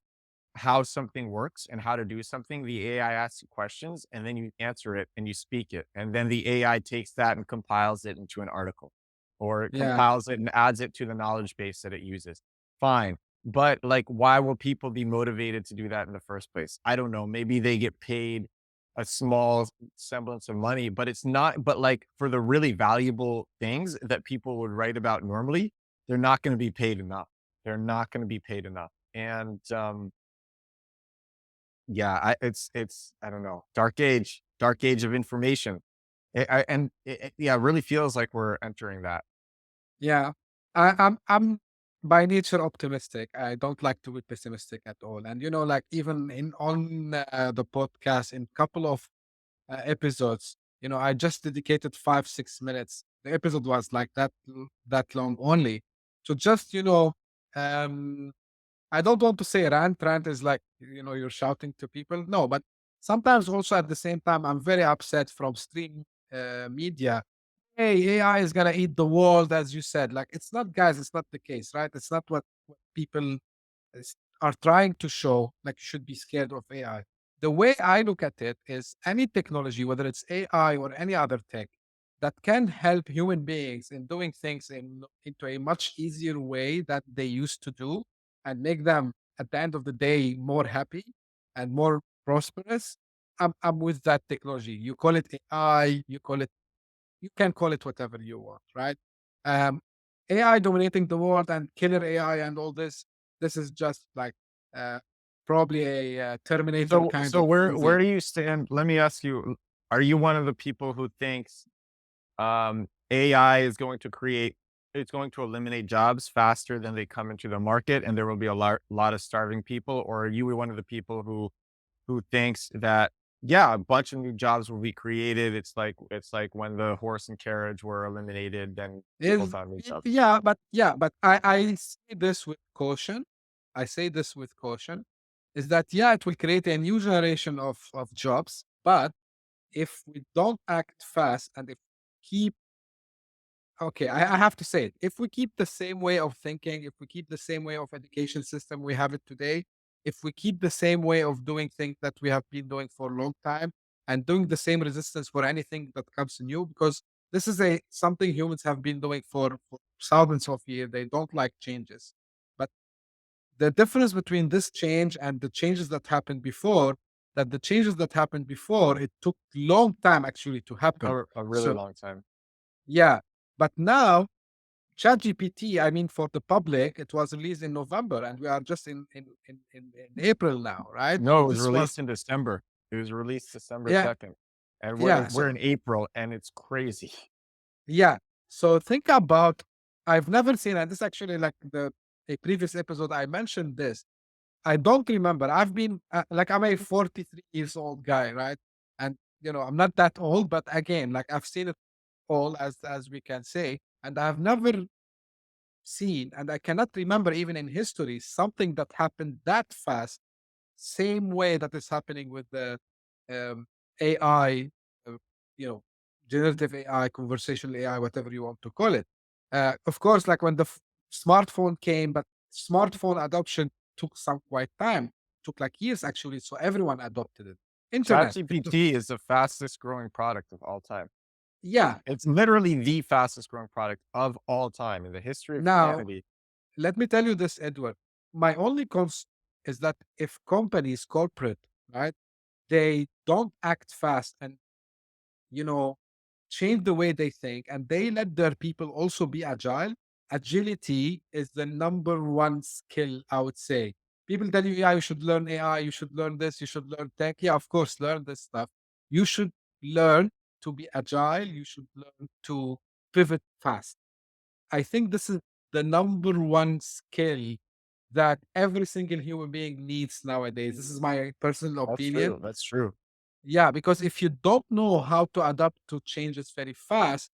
how something works and how to do something. The AI asks you questions and then you answer it and you speak it. And then the AI takes that and compiles it into an article, or it Yeah, compiles it and adds it to the knowledge base that it uses. Fine. But like, why will people be motivated to do that in the first place? I don't know. Maybe they get paid a small semblance of money, but it's not, but like for the really valuable things that people would write about normally, they're not going to be paid enough. They're not going to be paid enough. And, yeah, it's I don't know, dark age of information. Yeah, it really feels like we're entering that. yeah. I'm by nature optimistic. I don't like to be pessimistic at all. And like even in on the podcast, in couple of episodes, I just dedicated 5 6 minutes. The episode was like that long only. So just um I don't want to say rant. Rant is like, you're shouting to people. No, but sometimes also at the same time, I'm very upset from stream media. Hey, AI is going to eat the world, as you said. Like, it's not, guys, it's not the case, right? It's not what people are trying to show. Like, you should be scared of AI. The way I look at it is any technology, whether it's AI or any other tech, that can help human beings in doing things into a much easier way that they used to do and make them at the end of the day more happy and more prosperous. I'm with that technology. You call it AI, you can call it whatever you want, right? Um, AI dominating the world and killer AI and all this. This is just like uh, probably a Terminator kind So of where movie. do you stand? Let me ask you, are you one of the people who thinks AI is going to create it's going to eliminate jobs faster than they come into the market and there will be a lot of starving people? Or are you one of the people who thinks that, yeah, a bunch of new jobs will be created. It's like when the horse and carriage were eliminated, then people Is found new jobs. yeah, but I say this with caution. I say this with caution. Is that yeah, it will create a new generation of jobs, but if we don't act fast and if keep okay, I have to say it. If we keep the same way of thinking, if we keep the same way of education system we have it today, if we keep the same way of doing things that we have been doing for a long time and doing the same resistance for anything that comes new, because this is a something humans have been doing for thousands of years. They don't like changes. But the difference between this change and the changes that happened before, that the changes that happened before, it took long time actually to happen. A really So long time. yeah. But now ChatGPT, I mean, for the public, it was released in November, and we are just in April now, right? No, it was This was released in December. It was released December yeah, 2nd, and we're yeah. So we're in April, and it's crazy. yeah. So think about, I've never seen, and this actually like the a previous episode I mentioned this. I don't remember. I've been like I'm a 43 years old guy, right? And I'm not that old, but again, like I've seen it all, as we can say, and I've never seen, and I cannot remember even in history something that happened that fast, same way that is happening with the AI, uh, you know, generative AI, conversational AI, whatever you want to call it. Of course, like when the smartphone came, but smartphone adoption took some quite time, took like years actually. So everyone adopted it. Internet. ChatGPT is the fastest growing product of all time. Yeah. It's literally the fastest growing product of all time in the history of Now, humanity. let me tell you this, Edward. My only concern is that if companies, corporate, right, they don't act fast and you know, change the way they think and they let their people also be agile. Agility is the number one skill, I would say. People tell you, yeah, you should learn AI, you should learn this, you should learn tech. Yeah, of course, learn this stuff. You should learn to be agile, you should learn to pivot fast. I think this is the number one skill that every single human being needs nowadays. This is my personal That's opinion. true. That's true. Yeah, because if you don't know how to adapt to changes very fast,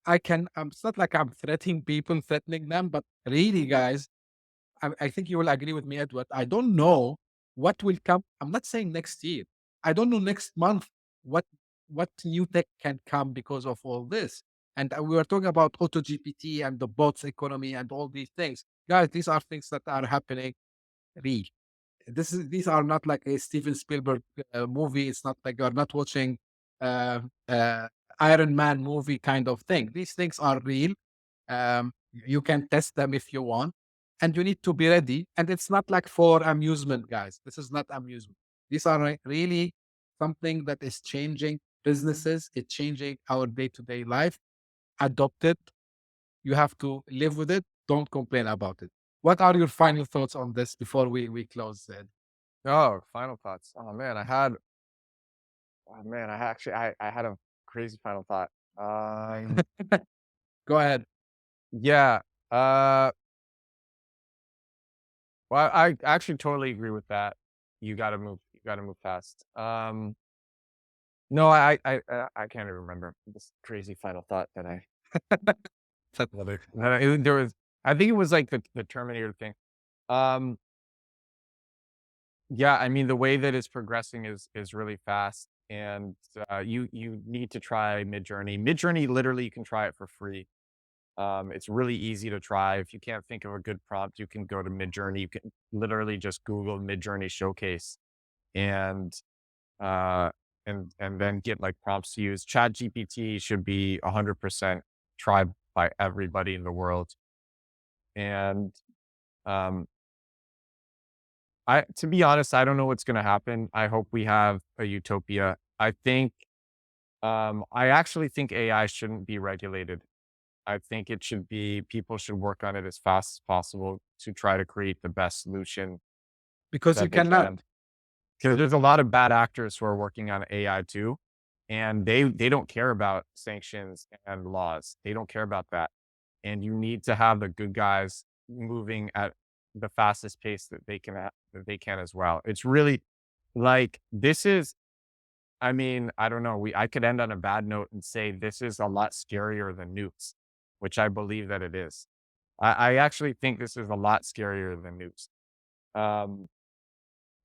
it's not like I'm threatening them, but really, guys, I think you will agree with me, Edward. I don't know what will come. I'm not saying next year. I don't know next month what what new tech can come because of all this. And we were talking about auto GPT and the bots economy and all these things. Guys, these are things that are happening real. These are not like a Steven Spielberg movie. It's not like you're not watching uh, uh, Iron Man movie kind of thing. These things are real. You can test them if you want, and you need to be ready. And it's not like for amusement, guys. This is not amusement. These are really something that is changing businesses. It's changing our day to day life. Adopt it. You have to live with it. Don't complain about it. What are your final thoughts on this before we close? Oh, final thoughts. I had a crazy final thought. Go ahead. Yeah. Uh, well, I actually totally agree with that. You gotta move fast. No, I can't even remember this crazy final thought that I That's there was. I think it was like the Terminator thing. Um, yeah, I mean the way that it's progressing is really fast, and you need to try Midjourney. Midjourney, literally, you can try it for free. It's really easy to try. If you can't think of a good prompt, you can go to Midjourney. You can literally just Google Midjourney showcase and uh and then get like prompts to use. Chat GPT should be 100% tried by everybody in the world. And um I to be honest, I don't know what's gonna happen. I hope we have a utopia. I actually think AI shouldn't be regulated. I think it should be people should work on it as fast as possible to try to create the best solution because you that they cannot. can. Because there's a lot of bad actors who are working on AI too, and they don't care about sanctions and laws. They don't care about that. And you need to have the good guys moving at the fastest pace that that they can as well. It's really like this is I mean, I don't know. I could end on a bad note and say this is a lot scarier than nukes, which I believe that it is. I actually think this is a lot scarier than nukes. Um,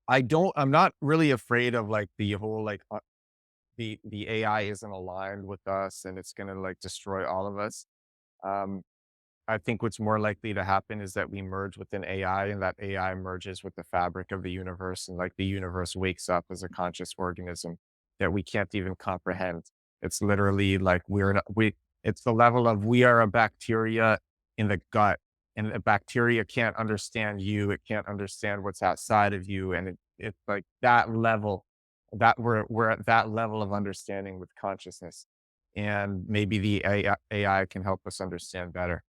I'm not really afraid of like the whole like the AI isn't aligned with us and it's gonna like destroy all of us. Um, I think what's more likely to happen is that we merge with an AI and that AI merges with the fabric of the universe and like the universe wakes up as a conscious organism that we can't even comprehend. It's literally like it's the level of we are a bacteria in the gut and the bacteria can't understand you. It can't understand what's outside of you. And it's like that level that we're at that level of understanding with consciousness. And maybe the AI can help us understand better.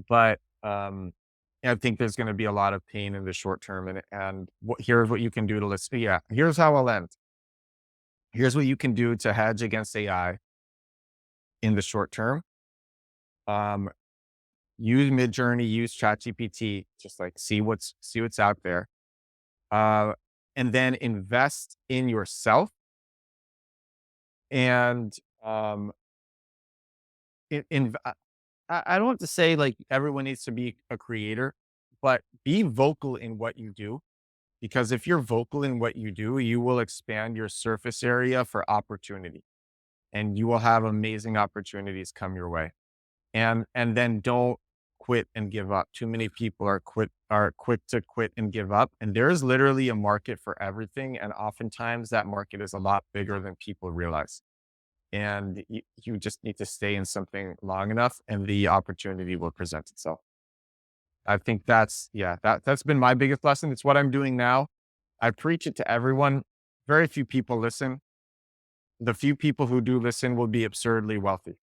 But, I think there's gonna be a lot of pain in the short term, and here's what you can do to yeah, here's how I'll end. Here's what you can do to hedge against AI in the short term. Um, use Midjourney, use ChatGPT, just like see what's out there. Uh, and then invest in yourself and in I don't want to say like everyone needs to be a creator, but be vocal in what you do. Because if you're vocal in what you do, you will expand your surface area for opportunity and you will have amazing opportunities come your way. And then don't quit and give up. Too many people are quick to quit and give up. And there is literally a market for everything. And oftentimes that market is a lot bigger than people realize. And you just need to stay in something long enough and the opportunity will present itself. I think that's been my biggest lesson. It's what I'm doing now. I preach it to everyone. Very few people listen. The few people who do listen will be absurdly wealthy.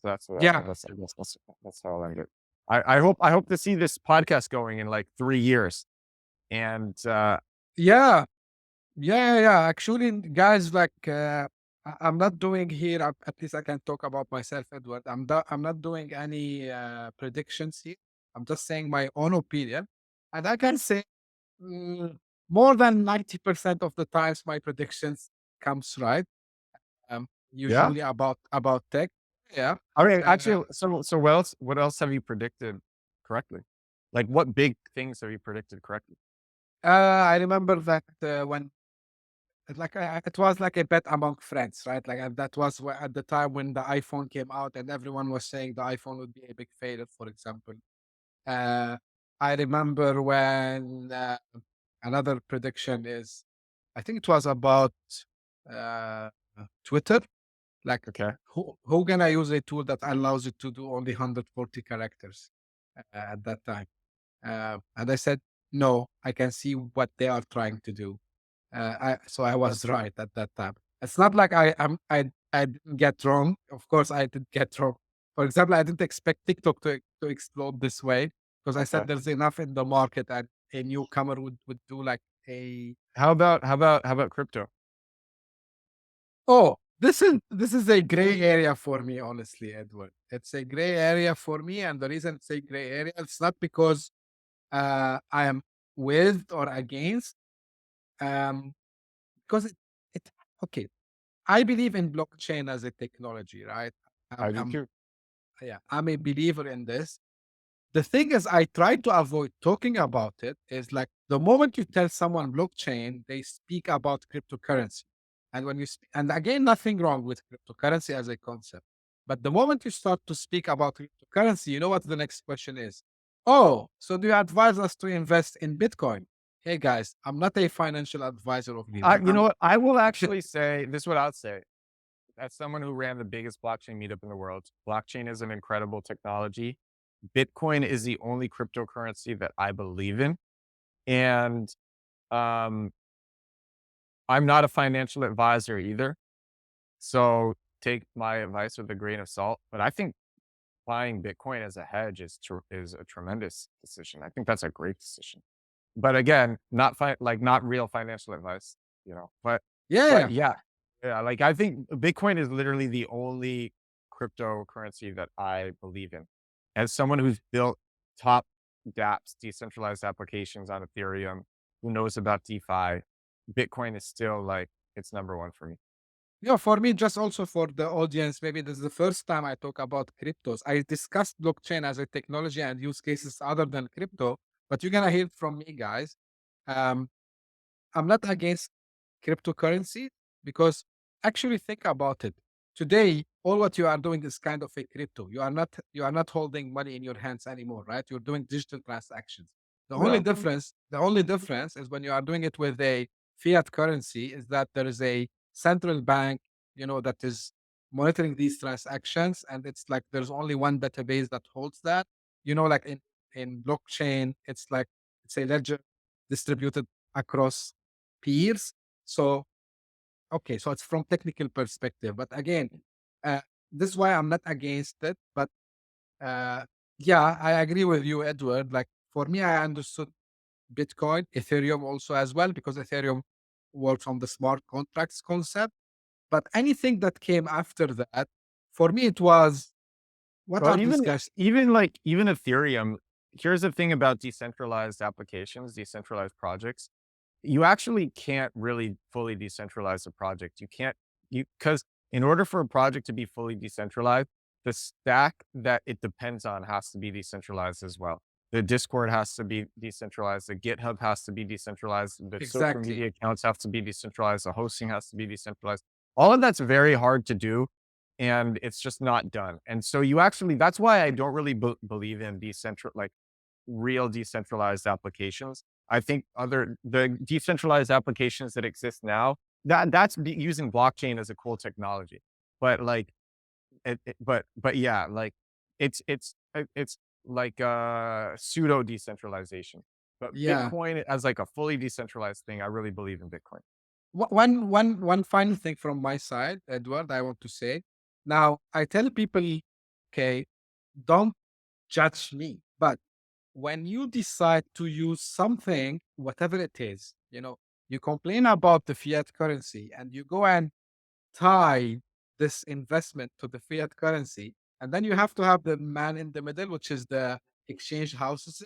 So Yeah, that's how I end it. I hope to see this podcast going in like 3 years. And yeah, yeah. Actually, guys, like I'm not doing here. At least I can talk about myself, Edward. I'm not doing any predictions here. I'm just saying my own opinion, and I can say mm, more than 90% of the times my predictions comes right. yeah. Usually about tech. Yeah. I mean, Uh, actually, so what else have you predicted correctly? Like what big things have you predicted correctly? I remember that when it was like a bet among friends, right? Like that was at the time when the iPhone came out, and everyone was saying the iPhone would be a big failure. For example, uh, I remember when another prediction is, I think it was about uh, Twitter. Like Okay. who gonna use a tool that allows you to do only 140 characters at that time? And I said, no, I can see what they are trying to do. So I was right at that time. It's not like I didn't get wrong. Of course, I did get wrong. For example, I didn't expect TikTok to explode this way because I said Okay. there's enough in the market and a newcomer would do like a How about crypto? oh, this is a gray area for me, honestly, Edward. It's a gray area for me, and the reason it's a gray area, it's not because I am with or against, um, because it okay. I believe in blockchain as a technology, right? I do I'm too. yeah, I'm a believer in this. The thing is, I try to avoid talking about it. Is like the moment you tell someone blockchain, they speak about cryptocurrency, and when you and again, nothing wrong with cryptocurrency as a concept, but the moment you start to speak about cryptocurrency, you know what the next question is? Oh, so do you advise us to invest in Bitcoin? Hey guys, I'm not a financial advisor of you. You know what? I will actually say this is what I'll say. As someone who ran the biggest blockchain meetup in the world, blockchain is an incredible technology. Bitcoin is the only cryptocurrency that I believe in. And um, I'm not a financial advisor either. So take my advice with a grain of salt. But I think buying Bitcoin as a hedge is a tremendous decision. I think that's a great decision. But again, not real financial advice, you know. But Yeah, yeah, yeah. Like I think Bitcoin is literally the only cryptocurrency that I believe in. As someone who's built top dApps, decentralized applications on Ethereum, who knows about DeFi, Bitcoin is still like it's number one for me. yeah, for me, just also for the audience, maybe this is the first time I talk about cryptos. I discussed blockchain as a technology and use cases other than crypto, but you're gonna hear it from me, guys. Um, I'm not against cryptocurrency because actually think about it. Today, all what you are doing is kind of a crypto. You are not holding money in your hands anymore, right? You're doing digital transactions. Yeah. The only difference is when you are doing it with a fiat currency, is that there is a central bank, that is monitoring these transactions, and it's like there's only one database that holds that. Like in blockchain, it's a ledger distributed across peers. So, okay, so it's from technical perspective, but again, uh, this is why I'm not against it. But uh, yeah, I agree with you, Edward. Like for me, I understood Bitcoin, Ethereum also as well, because Ethereum works on the smart contracts concept. But anything that came after that, for me, it was What Well, are these guys? even Ethereum, here's the thing about decentralized applications, decentralized projects. You actually can't really fully decentralize a project. You can't you because in order for a project to be fully decentralized, the stack that it depends on has to be decentralized as well. The Discord has to be decentralized, the GitHub has to be decentralized, the social Exactly. media accounts have to be decentralized, the hosting has to be decentralized. All of that's very hard to do, and it's just not done. And so you actually that's why I don't really believe in real decentralized applications. I think the decentralized applications that exist now, using blockchain as a cool technology. But like but yeah, like it's like pseudo decentralization. But Yeah. Bitcoin as like a fully decentralized thing, I really believe in Bitcoin. One final thing from my side, Edward, I want to say. Now, I tell people, okay, don't judge me, but when you decide to use something, whatever it is, you complain about the fiat currency and you go and tie this investment to the fiat currency, and then you have to have the man in the middle, which is the exchange houses.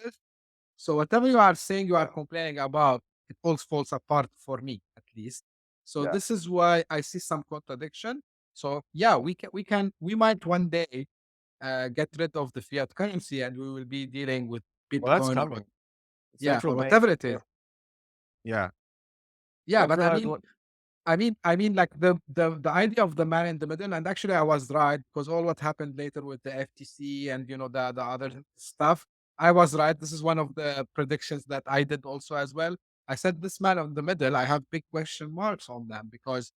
So whatever you are saying, you are complaining about, it all falls apart for me, at least. So Yeah. this is why I see some contradiction. So yeah, we might one day get rid of the fiat currency, and we will be dealing with Well, that's Bitcoin or coming. yeah, Central or banks. whatever it is. Yeah. Yeah, but Centralized. like the idea of the man in the middle, and actually I was right because all what happened later with the FTC and the other stuff, I was right. This is one of the predictions that I did also as well. I said this man in the middle, I have big question marks on them because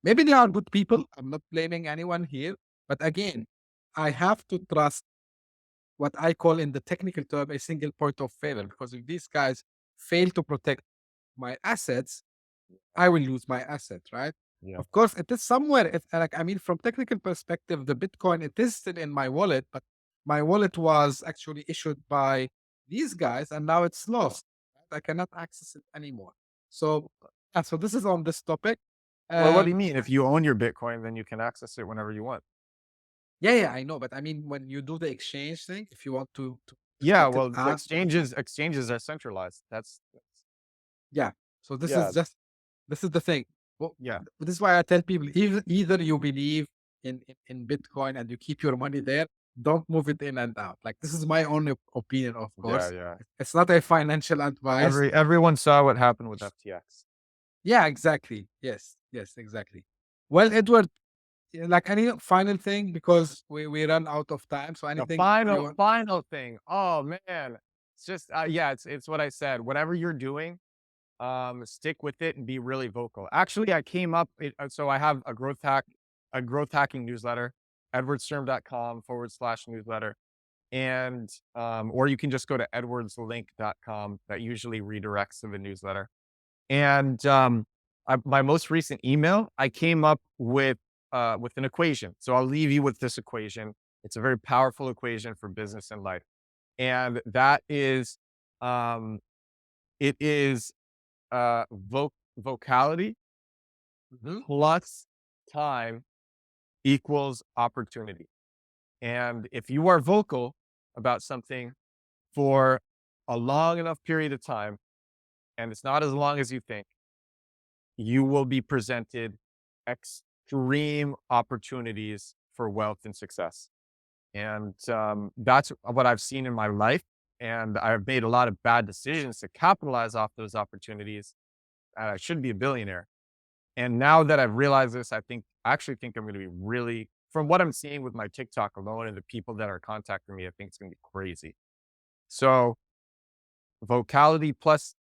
maybe they are good people. I'm not blaming anyone here, but again, I have to trust what I call in the technical term a single point of failure because if these guys fail to protect my assets, I will lose my asset, right? Yeah. Of course, it is somewhere. Like I mean, from technical perspective, the Bitcoin it is still in my wallet, but my wallet was actually issued by these guys, and now it's lost. I cannot access it anymore. So, yeah, so this is on this topic. Well, what do you Um, mean? If you own your Bitcoin, then you can access it whenever you want. yeah, I know, but I mean, when you do the exchange thing, if you want to Yeah, get it well, the out, exchanges are centralized. That's yeah. So yeah, this is the thing. Well, yeah, this is why I tell people either you believe in Bitcoin and you keep your money there, don't move it in and out. Like this is my own opinion, of yeah, course. yeah. It's not a financial advice. Everyone saw what happened with FTX. Yeah, exactly. Yes, exactly. Well, Edward, like any final thing because we run out of time. So The anything you final want? final thing. Oh man, it's just yeah, it's what I said. Whatever you're doing, stick with it and be really vocal. Actually, I came up. So I have a growth hacking newsletter, edwardsturm.com/newsletter. And or you can just go to edwardslink.com. That usually redirects to the newsletter. And my most recent email, I came up with an equation. So I'll leave you with this equation. It's a very powerful equation for business and life, and that is um, it is vocality Mhm. plus time equals opportunity. And if you are vocal about something for a long enough period of time, and it's not as long as you think, you will be presented extreme opportunities for wealth and success. And that's what I've seen in my life. And I've made a lot of bad decisions to capitalize off those opportunities. And I should be a billionaire. And now that I've realized this, I actually think I'm going to be really, from what I'm seeing with my TikTok alone and the people that are contacting me, I think it's going to be crazy. So vocality plus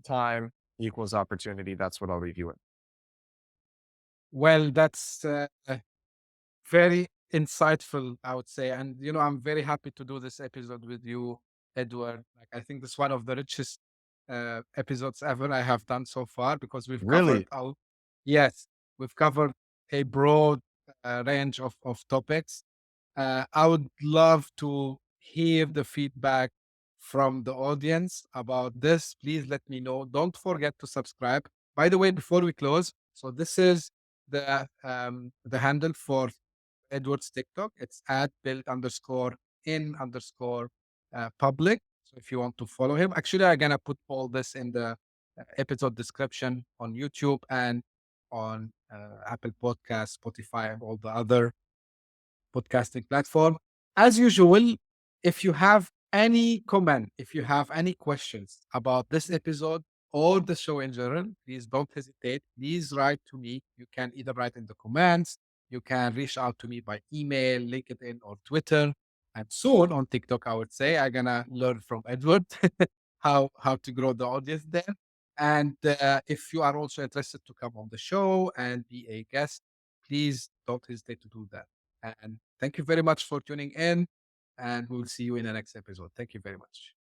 time equals opportunity. That's what I'll leave you with. Well, that's very insightful, I would say. And, I'm very happy to do this episode with you, Edward. Like, I think this is one of the richest episodes ever I have done so far because Really? yes, we've covered a broad range of topics. I would love to hear the feedback from the audience about this. Please let me know. Don't forget to subscribe. By the way, before we close, so this is the handle for Edward's TikTok. It's at build underscore in underscore public. So if you want to follow him, actually, I'm gonna put all this in the episode description on YouTube and on Apple Podcasts, Spotify, and all the other podcasting platform. As usual, if you have any comment, if you have any questions about this episode or the show in general, please don't hesitate. Please write to me. You can either write in the comments, you can reach out to me by email, LinkedIn, or Twitter. And soon on TikTok, I would say I'm gonna learn from Edward how to grow the audience there. And if you are also interested to come on the show and be a guest, please don't hesitate to do that. And thank you very much for tuning in. And we'll see you in the next episode. Thank you very much.